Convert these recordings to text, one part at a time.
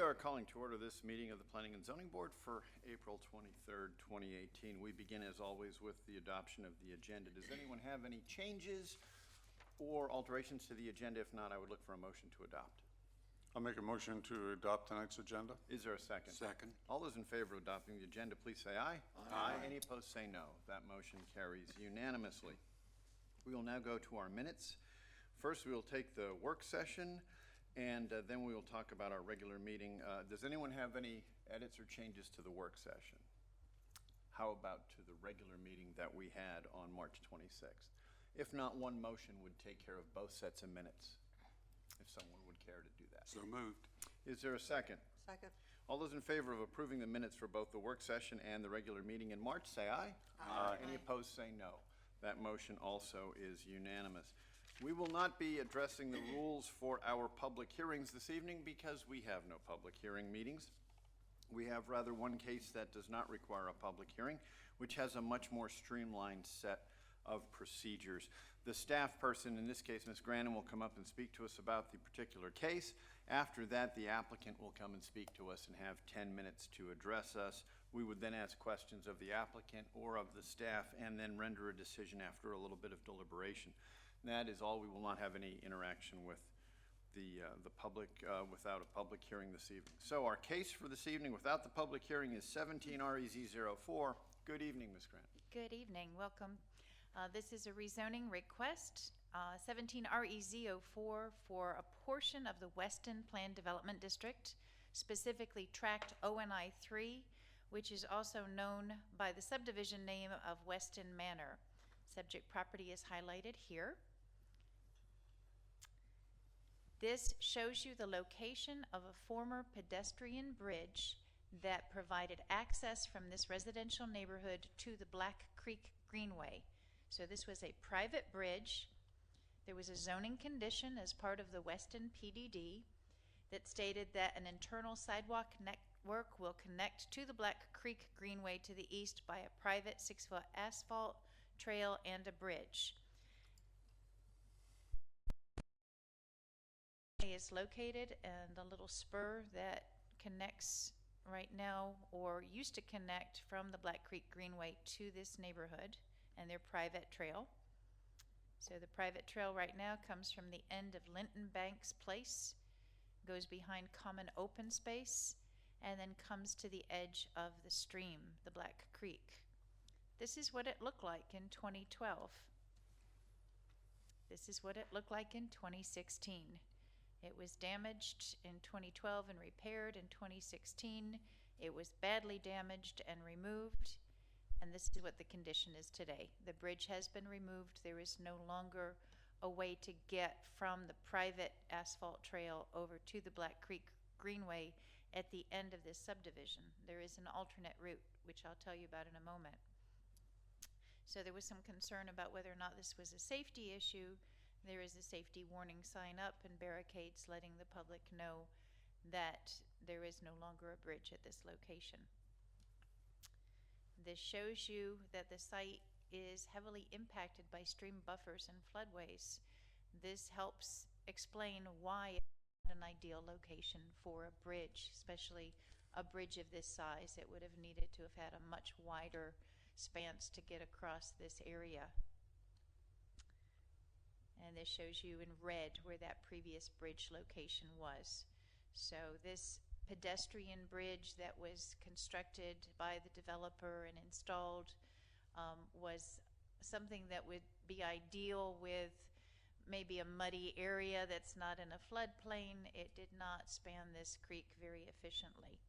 are calling to order this meeting of the Planning and Zoning Board for April 23rd, 2018. We begin, as always, with the adoption of the agenda. Does anyone have any changes or alterations to the agenda? If not, I would look for a motion to adopt. I'll make a motion to adopt tonight's agenda. Is there a second? Second. All those in favor of adopting the agenda, please say aye. Aye. Any opposed, say no. That motion carries unanimously. We will now go to our minutes. First, we will take the work session, and then we will talk about our regular meeting. Does anyone have any edits or changes to the work session? How about to the regular meeting that we had on March 26th? If not, one motion would take care of both sets of minutes, if someone would care to do that. So moved. Is there a second? Second. All those in favor of approving the minutes for both the work session and the regular meeting in March, say aye. Aye. Any opposed, say no. That motion also is unanimous. We will not be addressing the rules for our public hearings this evening because we have no public hearing meetings. We have rather one case that does not require a public hearing, which has a much more streamlined set of procedures. The staff person, in this case, Ms. Grannon, will come up and speak to us about the particular case. After that, the applicant will come and speak to us and have 10 minutes to address us. We would then ask questions of the applicant or of the staff and then render a decision after a little bit of deliberation. That is all. We will not have any interaction with the public without a public hearing this evening. So our case for this evening without the public hearing is 17 REZ04. Good evening, Ms. Grant. Good evening. Welcome. This is a rezoning request, 17 REZ04 for a portion of the Weston Planned Development District, specifically tract ONI 3, which is also known by the subdivision name of Weston Manor. Subject property is highlighted here. This shows you the location of a former pedestrian bridge that provided access from this residential neighborhood to the Black Creek Greenway. So this was a private bridge. There was a zoning condition as part of the Weston PDD that stated that an internal sidewalk network will connect to the Black Creek Greenway to the east by a private 6-foot asphalt trail and a bridge. Is located and a little spur that connects right now or used to connect from the Black Creek Greenway to this neighborhood and their private trail. So the private trail right now comes from the end of Linton Banks Place, goes behind common open space, and then comes to the edge of the stream, the Black Creek. This is what it looked like in 2012. This is what it looked like in 2016. It was damaged in 2012 and repaired in 2016. It was badly damaged and removed, and this is what the condition is today. The bridge has been removed. There is no longer a way to get from the private asphalt trail over to the Black Creek Greenway at the end of this subdivision. There is an alternate route, which I'll tell you about in a moment. So there was some concern about whether or not this was a safety issue. There is a safety warning sign up and barricades letting the public know that there is no longer a bridge at this location. This shows you that the site is heavily impacted by stream buffers and floodways. This helps explain why it's not an ideal location for a bridge, especially a bridge of this size. It would have needed to have had a much wider span to get across this area. And this shows you in red where that previous bridge location was. So this pedestrian bridge that was constructed by the developer and installed was something that would be ideal with maybe a muddy area that's not in a floodplain. It did not span this creek very efficiently.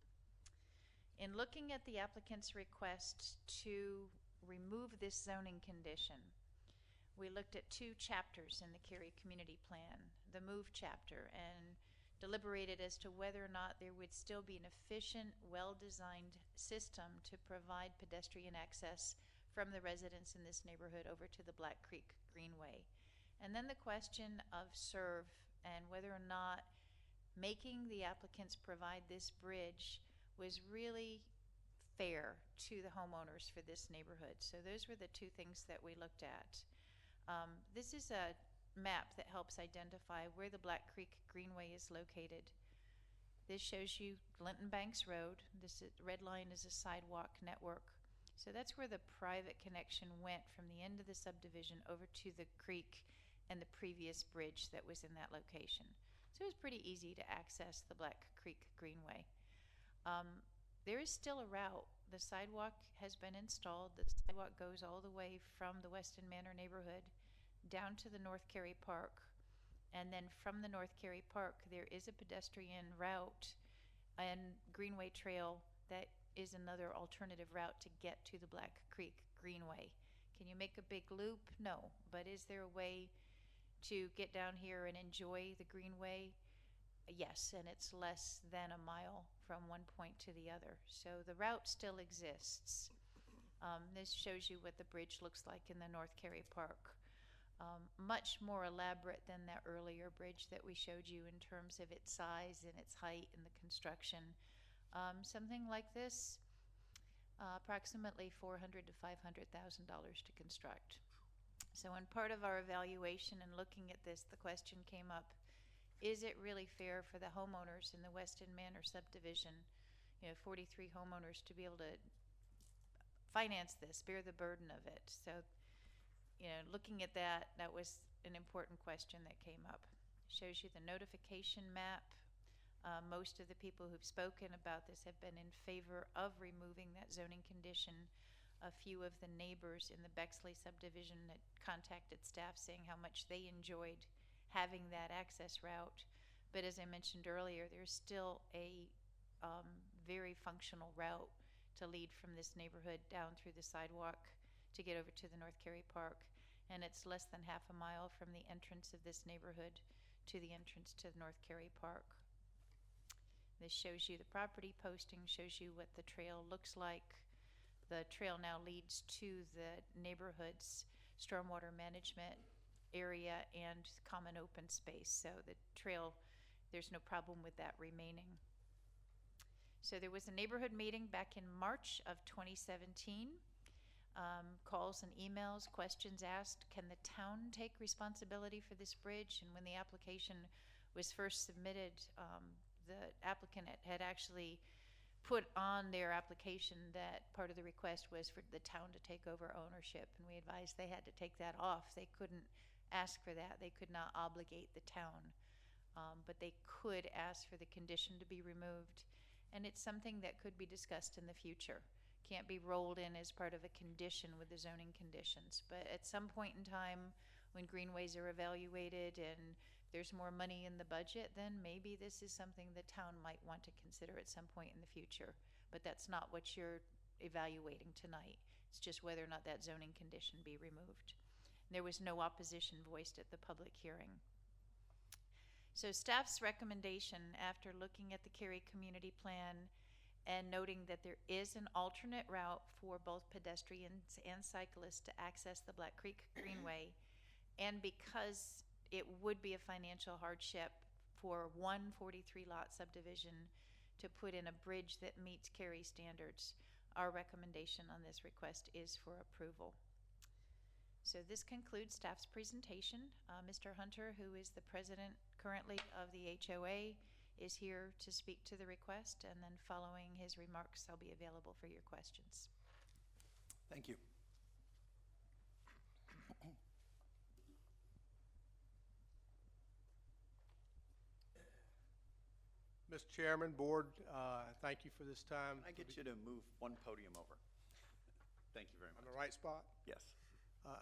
In looking at the applicant's request to remove this zoning condition, we looked at 2 chapters in the Cary Community Plan, the MOVE chapter, and deliberated as to whether or not there would still be an efficient, well-designed system to provide pedestrian access from the residents in this neighborhood over to the Black Creek Greenway. And then the question of serve and whether or not making the applicants provide this bridge was really fair to the homeowners for this neighborhood. So those were the 2 things that we looked at. This is a map that helps identify where the Black Creek Greenway is located. This shows you Linton Banks Road. Red line is a sidewalk network. So that's where the private connection went from the end of the subdivision over to the creek and the previous bridge that was in that location. So it was pretty easy to access the Black Creek Greenway. There is still a route. The sidewalk has been installed. The sidewalk goes all the way from the Weston Manor neighborhood down to the North Cary Park. And then from the North Cary Park, there is a pedestrian route and Greenway Trail that is another alternative route to get to the Black Creek Greenway. Can you make a big loop? No. But is there a way to get down here and enjoy the Greenway? Yes, and it's less than a mile from one point to the other. So the route still exists. This shows you what the bridge looks like in the North Cary Park. Much more elaborate than that earlier bridge that we showed you in terms of its size and its height and the construction. Something like this, approximately $400,000 to $500,000 to construct. So in part of our evaluation and looking at this, the question came up, is it really fair for the homeowners in the Weston Manor subdivision, 43 homeowners, to be able to finance this, bear the burden of it? So, looking at that, that was an important question that came up. Shows you the notification map. Most of the people who've spoken about this have been in favor of removing that zoning condition. A few of the neighbors in the Bexley subdivision that contacted staff saying how much they enjoyed having that access route. But as I mentioned earlier, there's still a very functional route to lead from this neighborhood down through the sidewalk to get over to the North Cary Park. And it's less than half a mile from the entrance of this neighborhood to the entrance to North Cary Park. This shows you the property posting, shows you what the trail looks like. The trail now leads to the neighborhood's stormwater management area and common open space. So the trail, there's no problem with that remaining. So there was a neighborhood meeting back in March of 2017. Calls and emails, questions asked, can the town take responsibility for this bridge? And when the application was first submitted, the applicant had actually put on their application that part of the request was for the town to take over ownership, and we advised they had to take that off. They couldn't ask for that. They could not obligate the town, but they could ask for the condition to be removed, and it's something that could be discussed in the future. Can't be rolled in as part of a condition with the zoning conditions, but at some point in time when greenways are evaluated and there's more money in the budget, then maybe this is something the town might want to consider at some point in the future. But that's not what you're evaluating tonight. It's just whether or not that zoning condition be removed. There was no opposition voiced at the public hearing. So staff's recommendation, after looking at the Cary Community Plan and noting that there is an alternate route for both pedestrians and cyclists to access the Black Creek Greenway, and because it would be a financial hardship for one 43-lot subdivision to put in a bridge that meets Cary standards, our recommendation on this request is for approval. So this concludes staff's presentation. Mr. Hunter, who is the president currently of the HOA, is here to speak to the request, and then following his remarks, I'll be available for your questions. Thank you. Mr. Chairman, Board, thank you for this time. Can I get you to move one podium over? Thank you very much. On the right spot? Yes.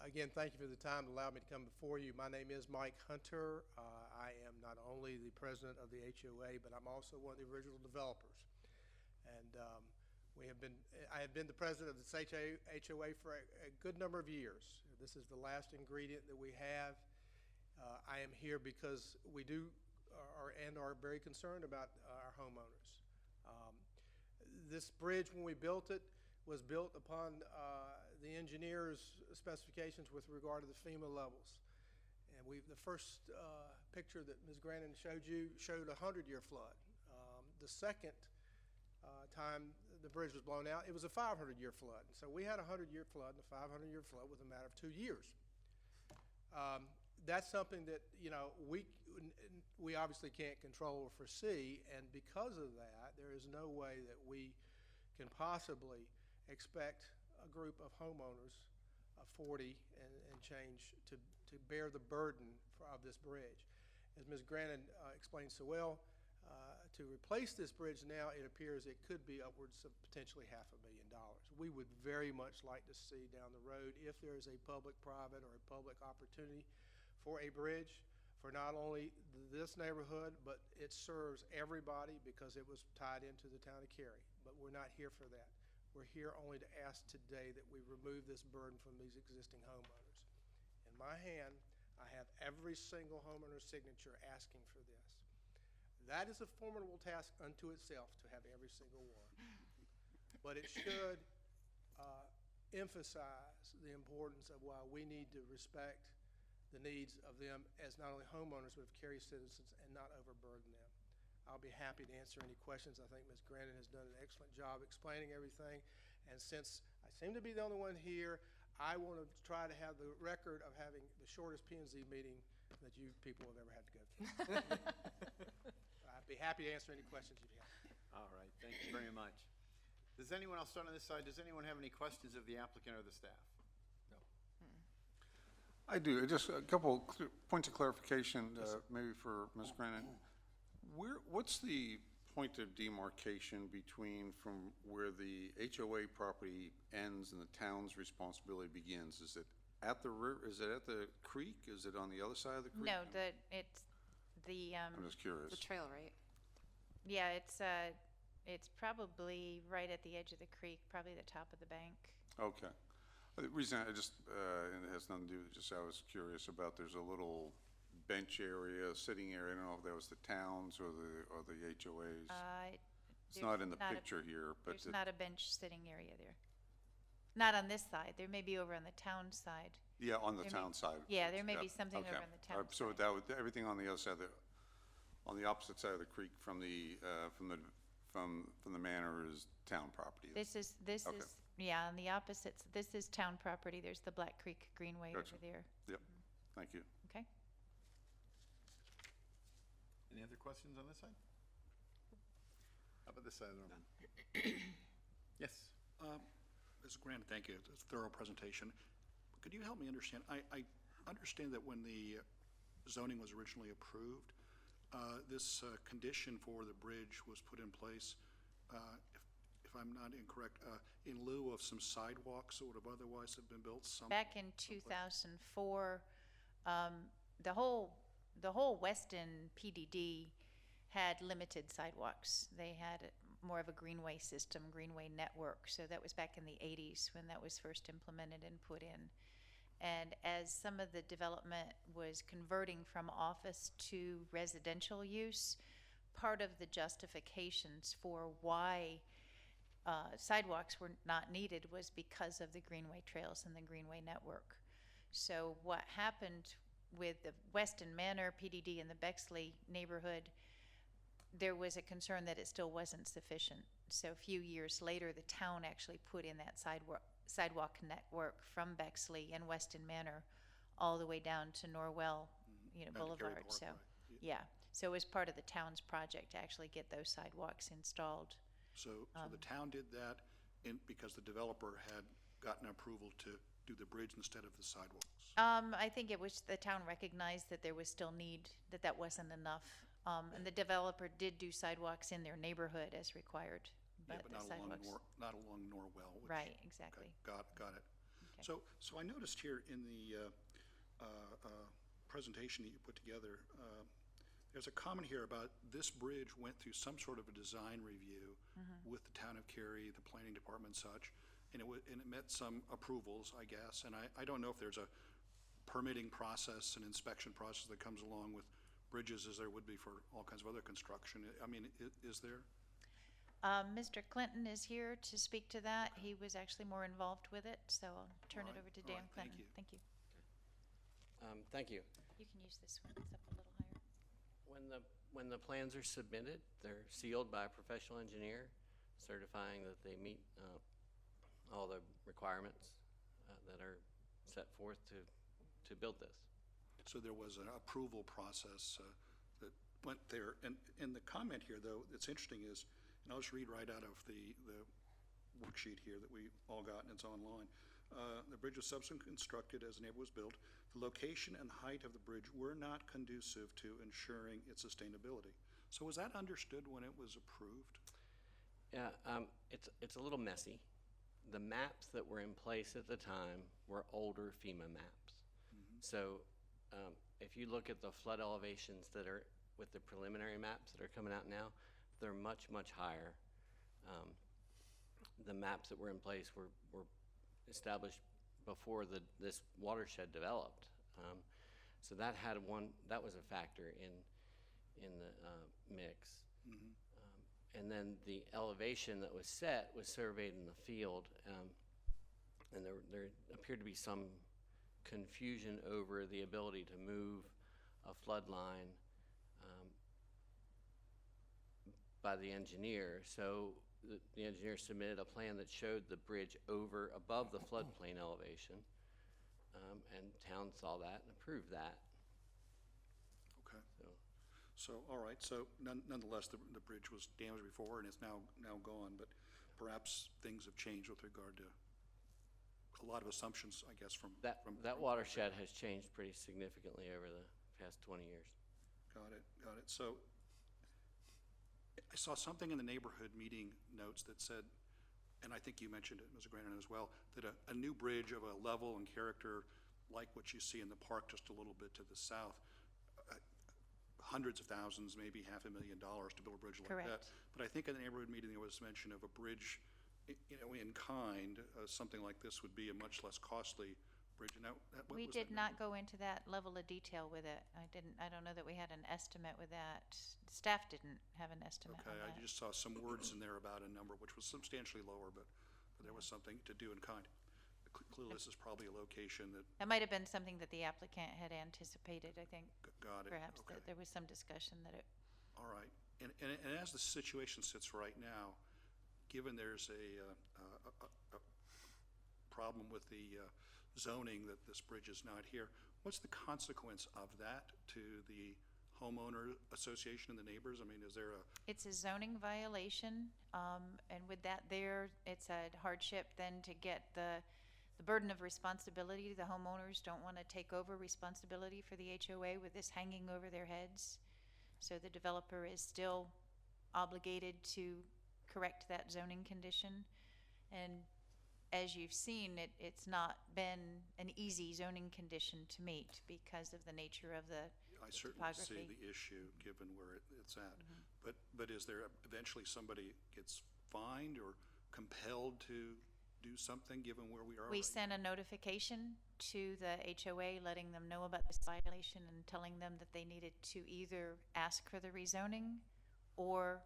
Again, thank you for the time to allow me to come before you. My name is Mike Hunter. I am not only the president of the HOA, but I'm also one of the original developers. And I have been the president of this HOA for a good number of years. This is the last ingredient that we have. I am here because we are very concerned about our homeowners. This bridge, when we built it, was built upon the engineer's specifications with regard to the FEMA levels. And the first picture that Ms. Grannon showed you showed a 100-year flood. The second time the bridge was blown out, it was a 500-year flood. So we had a 100-year flood and a 500-year flood within a matter of 2 years. that's something that, we obviously can't control or foresee, and because of that, there is no way that we can possibly expect a group of homeowners of 40 and change to bear the burden of this bridge. As Ms. Grannon explained so well, to replace this bridge now, it appears it could be upwards of potentially $500,000. We would very much like to see down the road, if there is a public-private or a public opportunity for a bridge for not only this neighborhood, but it serves everybody because it was tied into the town of Cary. But we're not here for that. We're here only to ask today that we remove this burden from these existing homeowners. In my hand, I have every single homeowner's signature asking for this. That is a formidable task unto itself, to have every single one. But it should emphasize the importance of why we need to respect the needs of them as not only homeowners, but of Cary citizens, and not overburden them. I'll be happy to answer any questions. I think Ms. Grannon has done an excellent job explaining everything. And since I seem to be the only one here, I want to try to have the record of having the shortest P&Z meeting that you people have ever had to go through. I'd be happy to answer any questions you have. All right, thank you very much. Does anyone else start on this side? Does anyone have any questions of the applicant or the staff? I do. Just a couple points of clarification, maybe for Ms. Grannon. What's the point of demarcation from where the HOA property ends and the town's responsibility begins? Is it at the river? Is it at the creek? Is it on the other side of the creek? No, I'm just curious. The trail, right? yeah, it's probably right at the edge of the creek, probably the top of the bank. Okay. The reason I just, and it has nothing to do with, just I was curious about, there's a little bench area, sitting area. I don't know if that was the towns or the HOAs. It's not in the picture here, but. There's not a bench sitting area there. Not on this side. There may be over on the town side. Yeah, on the town side. Yeah, there may be Yep, something okay. over on the town So side. that would, everything on the other side, on the opposite side of the creek from the manor is town property. This is, Okay. yeah, on the opposites, this is town property. There's the Black Creek Greenway Gotcha. over there. Yep, thank you. Okay? Any other questions on this side? How about this side of the room? Yes. Ms. Grant, thank you. It's a thorough presentation. Could you help me understand? I understand that when the zoning was originally approved, this condition for the bridge was put in place, if I'm not incorrect, in lieu of some sidewalks that would have otherwise have been built. Back in 2004, the whole Weston PDD had limited sidewalks. They had more of a greenway system, greenway network. So that was back in the 80s when that was first implemented and put in. And as some of the development was converting from office to residential use, part of the justifications for why sidewalks were not needed was because of the greenway trails and the greenway network. So what happened with the Weston Manor, PDD, and the Bexley neighborhood, there was a concern that it still wasn't sufficient. So a few years later, the town actually put in that sidewalk network from Bexley and Weston Manor all the way down to Norwell, Boulevard. So, yeah. So it was part of the town's project to actually get those sidewalks installed. So the town did that because the developer had gotten approval to do the bridge instead of the sidewalks? I think it was the town recognized that there was still need, that wasn't enough. And the developer did do sidewalks in their neighborhood as required. But not along Norwell. Right, exactly. Okay, got it. Okay. So I noticed here in the presentation that you put together, there's a comment here about this bridge went through some sort of a design review with the town of Cary, the planning department and such, and it met some approvals, I guess. And I don't know if there's a permitting process and inspection process that comes along with bridges as there would be for all kinds of other construction. I mean, is there? Mr. Clinton is here to speak to that. He was actually more involved with it, so I'll turn it over to Dan Clinton. Thank you. Thank you. Thank you. You can use this one. It's up a little higher. When the plans are submitted, they're sealed by a professional engineer, certifying that they meet all the requirements that are set forth to build this. So there was an approval process that went there. And the comment here, though, that's interesting is, and I'll just read right out of the worksheet here that we all got, and it's online. The bridge was subsequently constructed as the neighbor was built. The location and height of the bridge were not conducive to ensuring its sustainability. So was that understood when it was approved? Yeah, it's a little messy. The maps that were in place at the time were older FEMA maps. So if you look at the flood elevations that are with the preliminary maps that are coming out now, they're much, much higher. The maps that were in place were established before this watershed developed. So that was a factor in the mix. And then the elevation that was set was surveyed in the field, and there appeared to be some confusion over the ability to move a flood line by the engineer. So the engineer submitted a plan that showed the bridge above the floodplain elevation, and town saw that and approved that. Okay. So, all right, so nonetheless, the bridge was damaged before and it's now gone, but perhaps things have changed with regard to a lot of assumptions, I guess, from That watershed has changed pretty significantly over the past 20 years. Got it. So I saw something in the neighborhood meeting notes that said, and I think you mentioned it, Mr. Grannon, as well, that a new bridge of a level and character like what you see in the park just a little bit to the south, hundreds of thousands, maybe $500,000 to build a bridge like that. Correct. But I think in the neighborhood meeting there was mention of a bridge, in kind, something like this would be a much less costly bridge. And what We was did that not number? go into that level of detail with it. I don't know that we had an estimate with that. Staff didn't have an estimate on Okay, I that. just saw some words in there about a number which was substantially lower, but there was something to do in kind. Clearly, this is probably a location that That might have been something that the applicant had anticipated, I think, got it. perhaps, Okay. that there was some discussion that it, All right. And as the situation sits right now, given there's a problem with the zoning that this bridge is not here, what's the consequence of that to the homeowner association and the neighbors? I mean, is there a, it's a zoning violation, and with that there, it's a hardship then to get the burden of responsibility. The homeowners don't want to take over responsibility for the HOA with this hanging over their heads. So the developer is still obligated to correct that zoning condition. And as you've seen, it's not been an easy zoning condition to meet because of the nature of the I certainly see topography. the issue given where it's at. But is there eventually somebody gets fined or compelled to do something given where we are We right sent a notification to the HOA letting them know about this violation and telling them that they needed to either ask for the rezoning or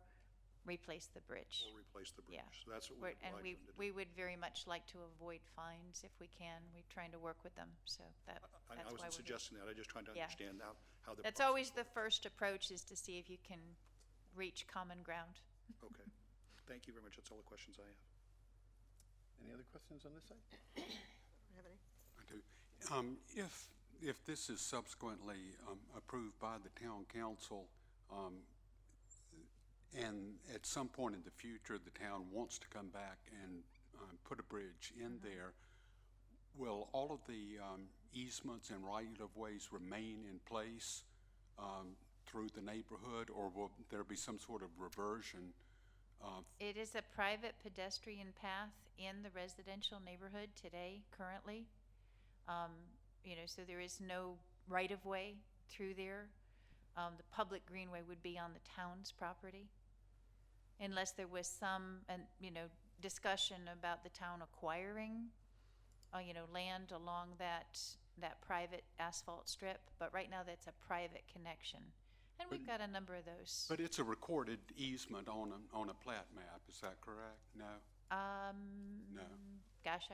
replace the bridge. or replace the bridge? Yeah. So that's what we're And obliged them to do. we would very much like to avoid fines if we can. We're trying to work with them, so that's why I we're wasn't here. suggesting that, I just trying to Yeah. understand how the. That's process always the works. first approach, is to see if you can reach common ground. Okay, thank you very much, that's all the questions I have. Any other questions on this side? I do. If this is subsequently approved by the town council, and at some point in the future, the town wants to come back and put a bridge in there, will all of the easements and right-of-ways remain in place through the neighborhood, or will there be some sort of reversion? It is a private pedestrian path in the residential neighborhood today, currently. So there is no right-of-way through there. The public greenway would be on the town's property, unless there was some, discussion about the town acquiring, land along that private asphalt strip. But right now, that's a private connection. And we've got a number of those. But it's a recorded easement on a plat map, is that correct? No? No. Gosh,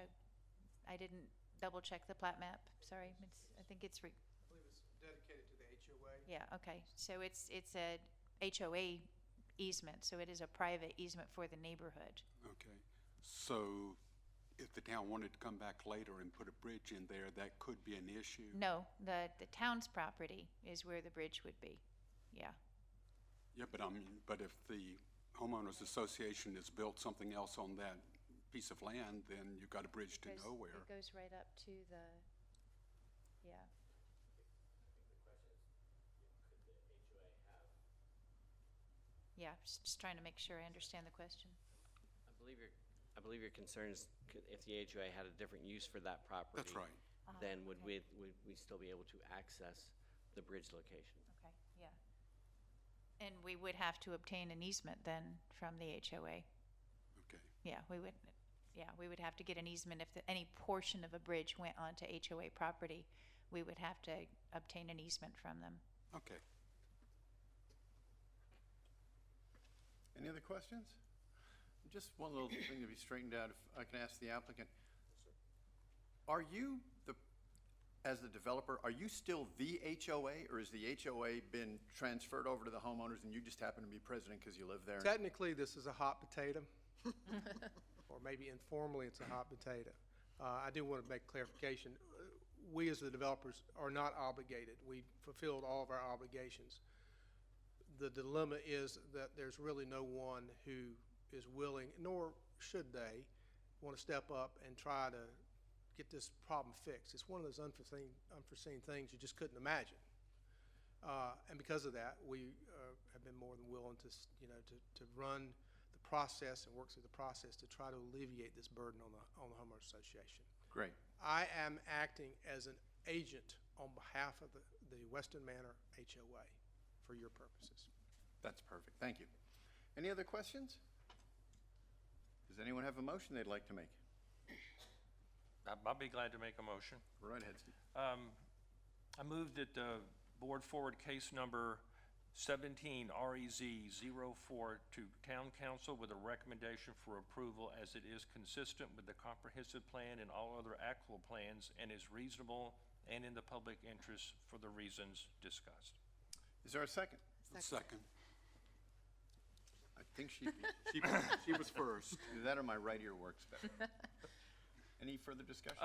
I didn't double check the plat map, sorry. I think it's, I believe it's dedicated to the HOA. yeah, okay. So it's a HOA easement, so it is a private easement for the neighborhood. Okay. So if the town wanted to come back later and put a bridge in there, that could be an issue. No, the town's property is where the bridge would be, yeah. Yeah, but but if the homeowners association has built something else on that piece of land, then you've got a bridge to nowhere. It goes right up to the, yeah. Yeah, just trying to make sure I understand the question. I believe your concern is if the HOA had a different use for that property. That's right. Then would okay. we still be able to access the bridge location? Okay, yeah. And we would have to obtain an easement then from the HOA. Okay. Yeah, we would have to get an easement if any portion of a bridge went onto HOA property. We would have to obtain an easement from them. Okay. Any other questions? Just one little thing to be straightened out, if I can ask the applicant. Are you, as the developer, are you still the HOA, or has the HOA been transferred over to the homeowners and you just happen to be president because you live there? Technically, this is a hot potato, or maybe informally, it's a hot potato. I do want to make clarification. We, as the developers, are not obligated. We fulfilled all of our obligations. The dilemma is that there's really no one who is willing, nor should they, want to step up and try to get this problem fixed. It's one of those unforeseen things you just couldn't imagine. And because of that, we have been more than willing to, to run the process and work through the process to try to alleviate this burden on the homeowners association. Great. I am acting as an agent on behalf of the Weston Manor HOA for your purposes. That's perfect. Thank you. Any other questions? Does anyone have a motion they'd like to make? I'll be glad to make a motion. Go right ahead, Steve. I move that the board forward case number 17 REZ 04 to Town Council with a recommendation for approval as it is consistent with the comprehensive plan and all other applicable plans and is reasonable and in the public interest for the reasons discussed. Is there a second? Second. I think she She was first. Either that or my right ear works better. Any further discussion?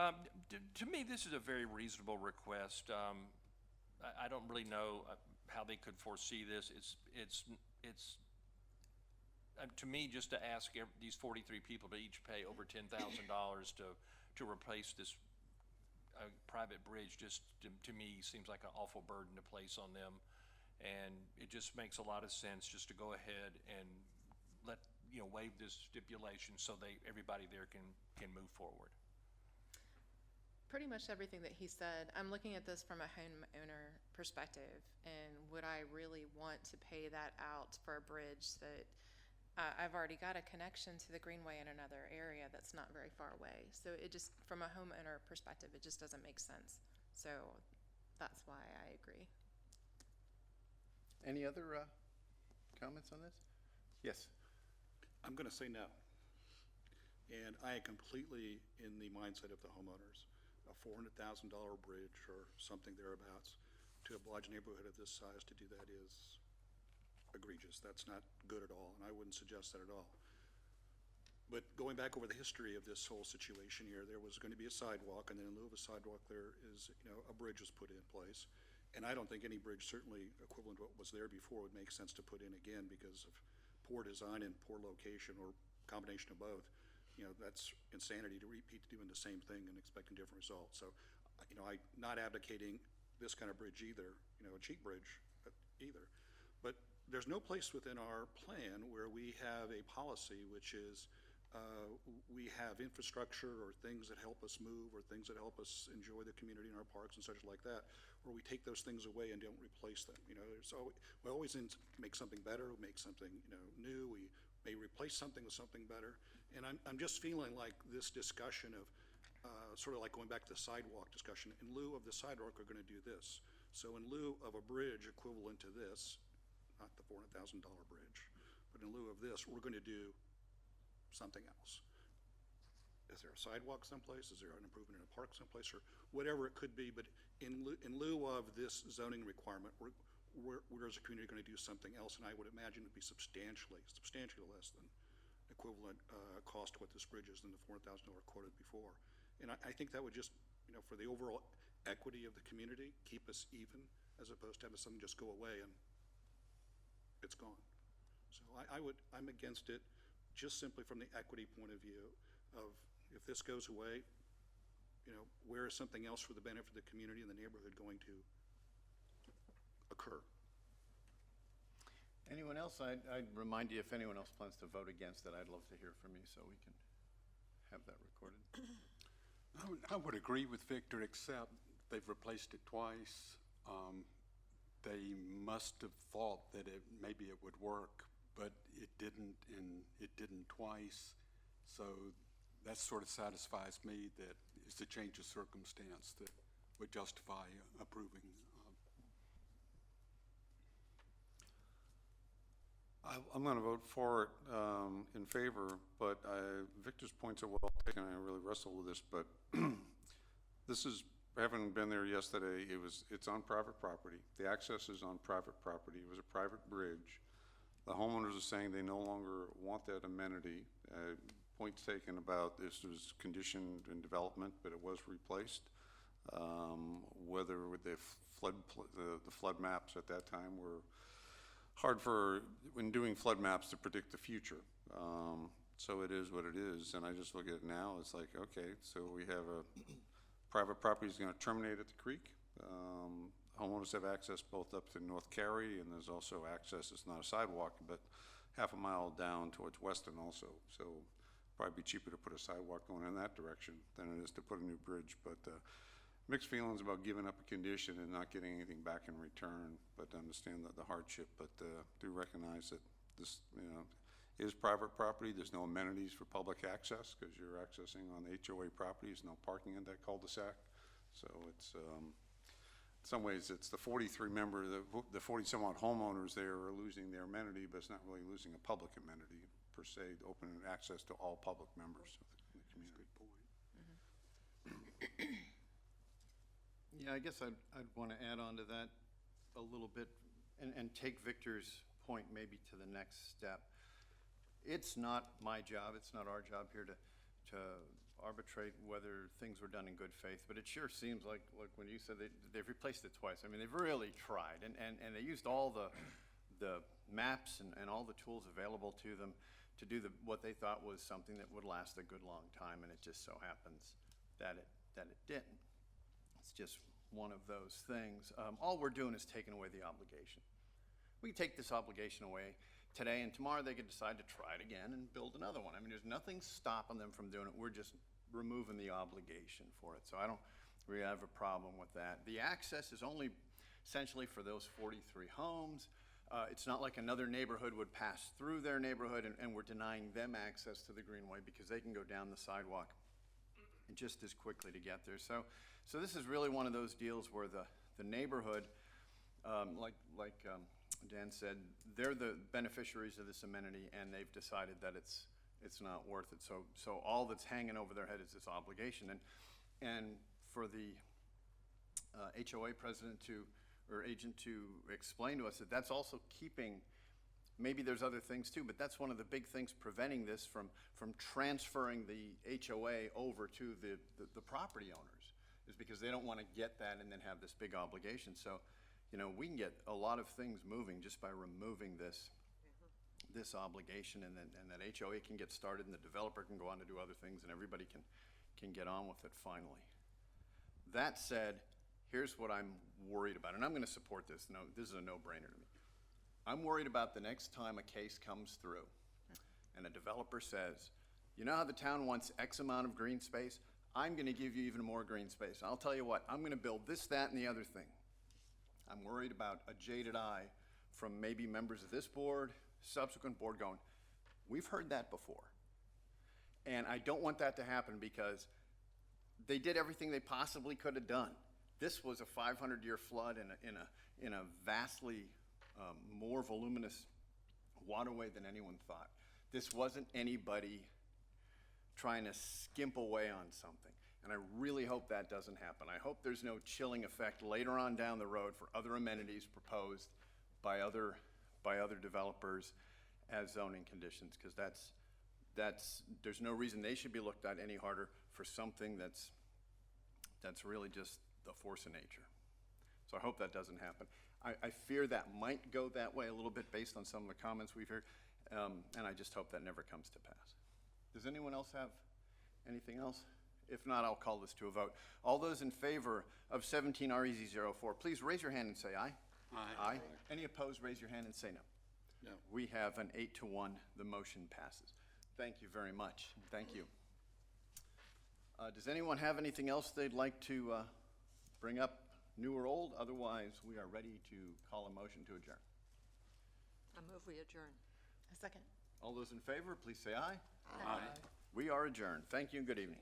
To me, this is a very reasonable request. I don't really know how they could foresee this. It's to me, just to ask these 43 people to each pay over $10,000 to replace this private bridge, just to me seems like an awful burden to place on them. And it just makes a lot of sense just to go ahead and waive this stipulation so everybody there can move forward. Pretty much everything that he said. I'm looking at this from a homeowner perspective, and would I really want to pay that out for a bridge that I've already got a connection to the Greenway in another area that's not very far away. So it just, from a homeowner perspective, it just doesn't make sense. So that's why I agree. Any other comments on this? Yes. I'm going to say no. And I am completely in the mindset of the homeowners. A $400,000 bridge or something thereabouts to oblige a neighborhood of this size to do that is egregious. That's not good at all, and I wouldn't suggest that at all. But going back over the history of this whole situation here, there was going to be a sidewalk, and then in lieu of a sidewalk, there is, a bridge was put in place. And I don't think any bridge, certainly equivalent to what was there before, would make sense to put in again because of poor design and poor location or combination of both. That's insanity to repeat doing the same thing and expecting different results. So, I'm not advocating this kind of bridge either, a cheap bridge either. But there's no place within our plan where we have a policy which is we have infrastructure or things that help us move or things that help us enjoy the community in our parks and such like that, where we take those things away and don't replace them. We always make something better, make something new. We may replace something with something better. And I'm just feeling like this discussion of sort of like going back to the sidewalk discussion. In lieu of the sidewalk, we're going to do this. So in lieu of a bridge equivalent to this, not the $400,000 bridge, but in lieu of this, we're going to do something else. Is there a sidewalk someplace? Is there an improvement in a park someplace, or whatever it could be? But in lieu of this zoning requirement, we're as a community going to do something else, and I would imagine it'd be substantially less than equivalent cost to what this bridge is than the $4,000 quoted before. And I think that would just, for the overall equity of the community, keep us even, as opposed to having something just go away and it's gone. So I'm against it, just simply from the equity point of view of, if this goes away, where is something else for the benefit of the community and the neighborhood going to occur? Anyone else? I'd remind you, if anyone else plans to vote against it, I'd love to hear from you so we can have that recorded. I would agree with Victor, except they've replaced it twice. They must have thought that maybe it would work, but it didn't, and it didn't twice. So that sort of satisfies me that it's a change of circumstance that would justify approving. I'm going to vote for it in favor, but Victor's points are well taken. I really wrestle with this, but this is, having been there yesterday, it's on private property. The access is on private property. It was a private bridge. The homeowners are saying they no longer want that amenity. Points taken about this was conditioned in development, but it was replaced. Whether with the flood maps at that time were hard when doing flood maps to predict the future. So it is what it is, and I just look at it now, it's like, okay, so we have a private property is going to terminate at the creek. Homeowners have access both up to North Cary, and there's also access, it's not a sidewalk, but half a mile down towards Weston also. So probably be cheaper to put a sidewalk going in that direction than it is to put a new bridge. But mixed feelings about giving up a condition and not getting anything back in return, but understand the hardship, but do recognize that this, is private property. There's no amenities for public access because you're accessing on the HOA property. There's no parking in that cul-de-sac. So it's, in some ways, it's the 43 the 40 some odd homeowners there are losing their amenity, but it's not really losing a public amenity per se, open access to all public members of the community. Yeah, I guess I'd want to add on to that a little bit and take Victor's point maybe to the next step. It's not my job, it's not our job here to arbitrate whether things were done in good faith, but it sure seems like when you said they've replaced it twice. I mean, they've really tried, and they used all the maps and all the tools available to them to do what they thought was something that would last a good long time, and it just so happens that it didn't. It's just one of those things. All we're doing is taking away the obligation. We can take this obligation away today, and tomorrow they could decide to try it again and build another one. I mean, there's nothing stopping them from doing it. We're just removing the obligation for it. So I don't really have a problem with that. The access is only essentially for those 43 homes. It's not like another neighborhood would pass through their neighborhood and we're denying them access to the greenway because they can go down the sidewalk just as quickly to get there. So this is really one of those deals where the neighborhood, like Dan said, they're the beneficiaries of this amenity, and they've decided that it's not worth it. So all that's hanging over their head is this obligation, and for the HOA president or agent to explain to us that that's also keeping. Maybe there's other things too, but that's one of the big things preventing this from transferring the HOA over to the property owners, is because they don't want to get that and then have this big obligation. So, we can get a lot of things moving just by removing this obligation, and that HOA can get started, and the developer can go on to do other things, and everybody can get on with it finally. That said, here's what I'm worried about, and I'm going to support this. No, this is a no-brainer to me. I'm worried about the next time a case comes through and a developer says, you know how the town wants X amount of green space? I'm going to give you even more green space. I'll tell you what, I'm going to build this, that, and the other thing. I'm worried about a jaded eye from maybe members of this board, subsequent board going, we've heard that before. And I don't want that to happen because they did everything they possibly could have done. This was a 500-year flood in a vastly more voluminous waterway than anyone thought. This wasn't anybody trying to skimp away on something. And I really hope that doesn't happen. I hope there's no chilling effect later on down the road for other amenities proposed by other developers as zoning conditions, because there's no reason they should be looked at any harder for something that's really just the force of nature. So I hope that doesn't happen. I fear that might go that way a little bit based on some of the comments we've heard, and I just hope that never comes to pass. Does anyone else have anything else? If not, I'll call this to a vote. All those in favor of 17 REZ04, please raise your hand and say aye. Aye. Any opposed, raise your hand and say no. No. We have an 8-1, the motion passes. Thank you very much. Thank you. Does anyone have anything else they'd like to bring up, new or old? Otherwise, we are ready to call a motion to adjourn. I move we adjourn. A second. All those in favor, please say aye. Aye. We are adjourned. Thank you and good evening.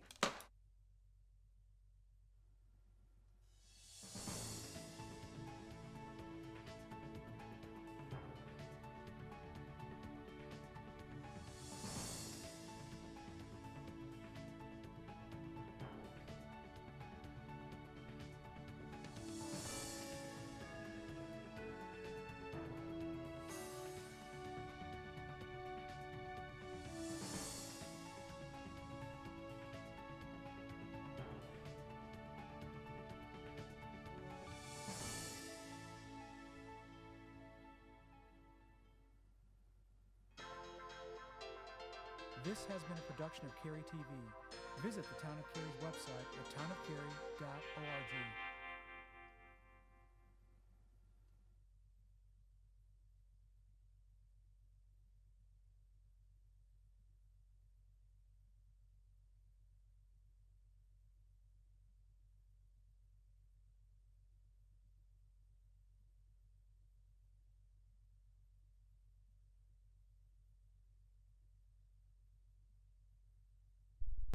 This has been a production of Cary TV. Visit the Town of Cary's website at townofcary.org.